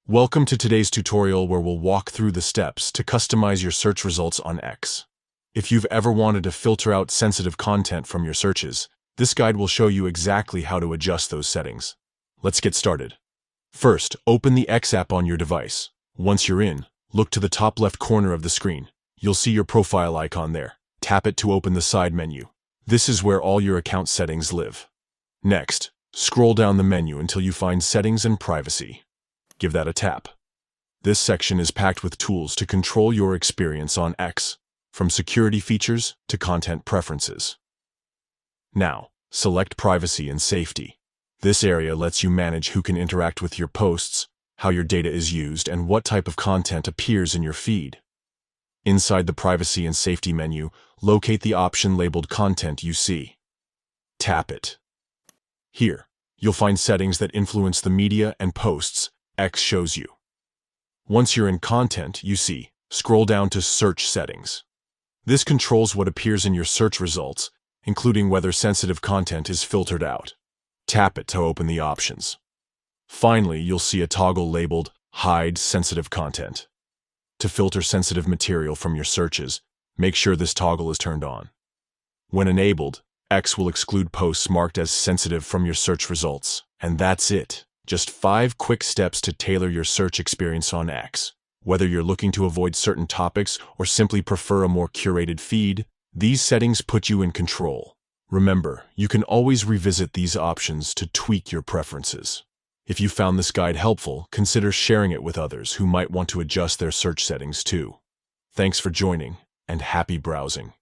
Welcome to today's tutorial where we'll walk through the steps to customize your search results on X. If you've ever wanted to filter out sensitive content from your searches, this guide will show you exactly how to adjust those settings. Let's get started. First, open the X app on your device. Once you're in, look to the top left corner of the screen. You'll see your profile icon there. Tap it to open the side menu. This is where all your account settings live. Next, scroll down the menu until you find Settings and Privacy. Give that a tap. This section is packed with tools to control your experience on X, from security features to content preferences. Now, select Privacy and Safety. This area lets you manage who can interact with your posts, how your data is used, and what type of content appears in your feed. Inside the Privacy and Safety menu, locate the option labeled Content You See. Tap it. Here, you'll find settings that influence the media and posts X shows you. Once you're in Content You See, scroll down to Search Settings. This controls what appears in your search results, including whether sensitive content is filtered out. Tap it to open the options. Finally, you'll see a toggle labeled Hide Sensitive Content. To filter sensitive material from your searches, make sure this toggle is turned on. When enabled, X will exclude posts marked as sensitive from your search results. And that's it. Just 5 quick steps to tailor your search experience on X. Whether you're looking to avoid certain topics or simply prefer a more curated feed, these settings put you in control. Remember, you can always revisit these options to tweak your preferences. If you found this guide helpful, consider sharing it with others who might want to adjust their search settings too. Thanks for joining, and happy browsing.